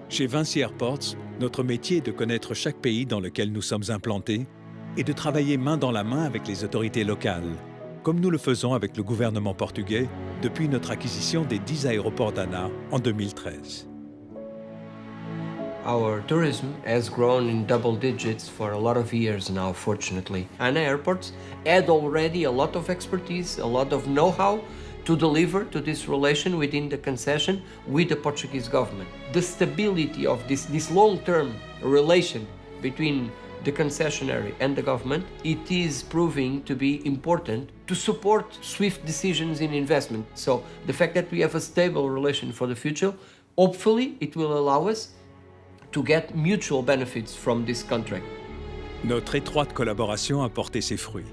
Chez Vinci Airports, notre métier est de connaître chaque pays dans lequel nous sommes implantés et de travailler main dans la main avec les autorités locales, comme nous le faisons avec le gouvernement portugais depuis notre acquisition des 10 aéroports d'ANA en 2013. Our tourism has grown in double digits for a lot of years now, fortunately. ANA Airports had already a lot of expertise, a lot of know-how to deliver to this relation within the concession with the Portuguese government. The stability of this long-term relation between the concessionary and the government, it is proving to be important to support swift decisions in investment. So the fact that we have a stable relation for the future, hopefully it will allow us to get mutual benefits from this contract. Notre étroite collaboration a porté ses fruits.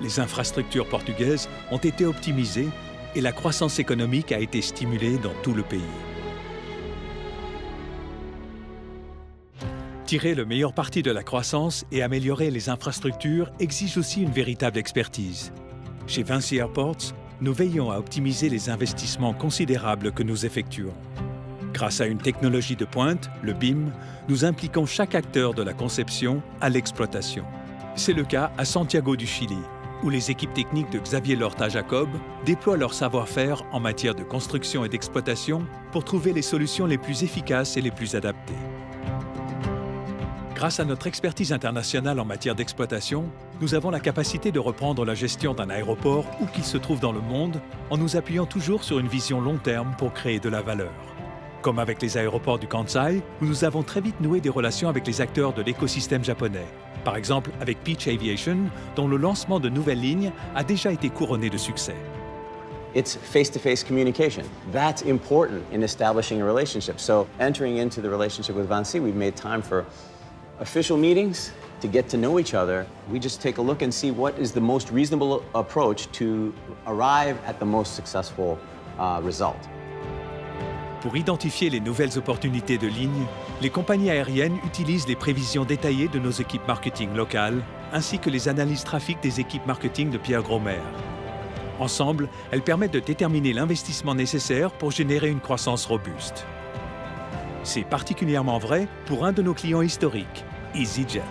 Les infrastructures portugaises ont été optimisées et la croissance économique a été stimulée dans tout le pays. Tirer le meilleur parti de la croissance et améliorer les infrastructures exige aussi une véritable expertise. Chez Vinci Airports, nous veillons à optimiser les investissements considérables que nous effectuons. Grâce à une technologie de pointe, le BIM, nous impliquons chaque acteur de la conception à l'exploitation. C'est le cas à Santiago du Chili, où les équipes techniques de Xavier Lorta-Jacob déploient leur savoir-faire en matière de construction et d'exploitation pour trouver les solutions les plus efficaces et les plus adaptées. Grâce à notre expertise internationale en matière d'exploitation, nous avons la capacité de reprendre la gestion d'un aéroport où qu'il se trouve dans le monde en nous appuyant toujours sur une vision long terme pour créer de la valeur. Comme avec les aéroports du Kansai, où nous avons très vite noué des relations avec les acteurs de l'écosystème japonais. Par exemple avec Peach Aviation, dont le lancement de nouvelles lignes a déjà été couronné de succès. It's face-to-face communication. That's important in establishing a relationship. So entering into the relationship with Vinci, we've made time for official meetings to get to know each other. We just take a look and see what is the most reasonable approach to arrive at the most successful result. Pour identifier les nouvelles opportunités de ligne, les compagnies aériennes utilisent les prévisions détaillées de nos équipes marketing locales, ainsi que les analyses trafic des équipes marketing de Pierre Gromer. Ensemble, elles permettent de déterminer l'investissement nécessaire pour générer une croissance robuste. C'est particulièrement vrai pour un de nos clients historiques, EasyJet.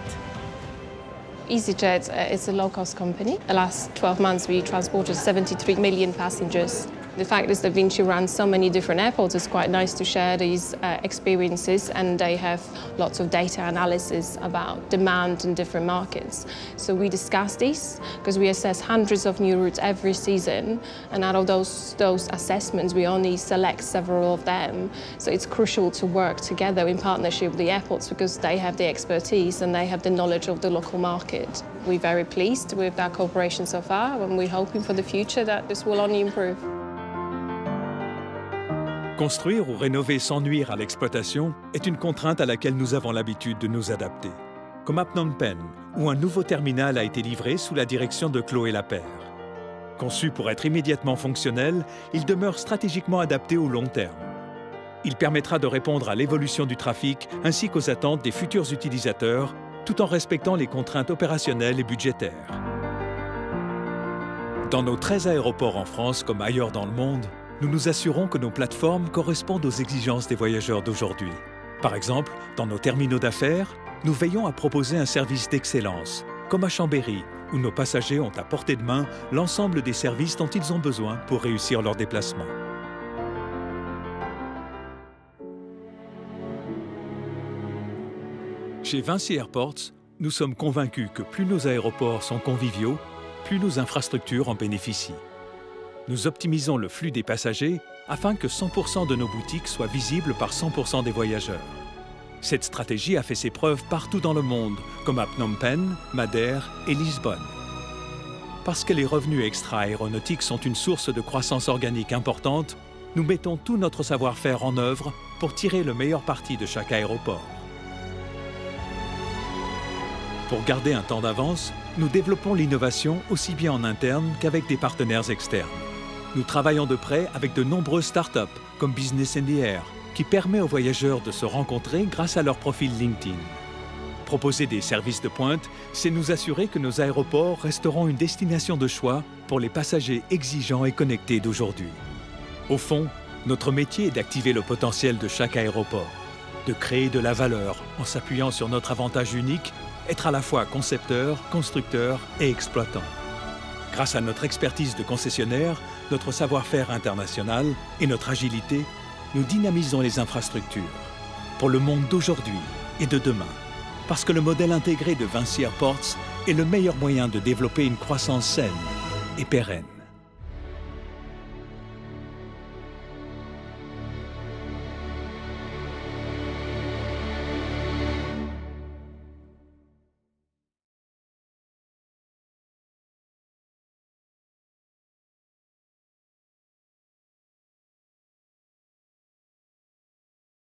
EasyJet is a low-cost company. The last 12 months, we transported 73 million passengers. The fact is that Vinci runs so many different airports. It's quite nice to share these experiences, and they have lots of data analysis about demand in different markets. So we discuss these because we assess hundreds of new routes every season, and out of those assessments, we only select several of them. So it's crucial to work together in partnership with the airports because they have the expertise and they have the knowledge of the local market. We're very pleased with our cooperation so far, and we're hoping for the future that this will only improve. Construire ou rénover sans nuire à l'exploitation est une contrainte à laquelle nous avons l'habitude de nous adapter. Comme à Phnom Penh, où un nouveau terminal a été livré sous la direction de Chloé Lapère. Conçu pour être immédiatement fonctionnel, il demeure stratégiquement adapté au long terme. Il permettra de répondre à l'évolution du trafic ainsi qu'aux attentes des futurs utilisateurs, tout en respectant les contraintes opérationnelles et budgétaires. Dans nos 13 aéroports en France comme ailleurs dans le monde, nous nous assurons que nos plateformes correspondent aux exigences des voyageurs d'aujourd'hui. Par exemple, dans nos terminaux d'affaires, nous veillons à proposer un service d'excellence, comme à Chambéry, où nos passagers ont à portée de main l'ensemble des services dont ils ont besoin pour réussir leur déplacement. Chez Vinci Airports, nous sommes convaincus que plus nos aéroports sont conviviaux, plus nos infrastructures en bénéficient. Nous optimisons le flux des passagers afin que 100% de nos boutiques soient visibles par 100% des voyageurs. Cette stratégie a fait ses preuves partout dans le monde, comme à Phnom Penh, Madère et Lisbonne. Parce que les revenus extra-aéronautiques sont une source de croissance organique importante, nous mettons tout notre savoir-faire en œuvre pour tirer le meilleur parti de chaque aéroport. Pour garder un temps d'avance, nous développons l'innovation aussi bien en interne qu'avec des partenaires externes. Nous travaillons de près avec de nombreuses startups, comme Business in the Air, qui permet aux voyageurs de se rencontrer grâce à leur profil LinkedIn. Proposer des services de pointe, c'est nous assurer que nos aéroports resteront une destination de choix pour les passagers exigeants et connectés d'aujourd'hui. Au fond, notre métier est d'activer le potentiel de chaque aéroport. de créer de la valeur en s'appuyant sur notre avantage unique, être à la fois concepteur, constructeur et exploitant. Grâce à notre expertise de concessionnaire, notre savoir-faire international et notre agilité, nous dynamisons les infrastructures pour le monde d'aujourd'hui et de demain. Parce que le modèle intégré de VINCI Airports est le meilleur moyen de développer une croissance saine et pérenne.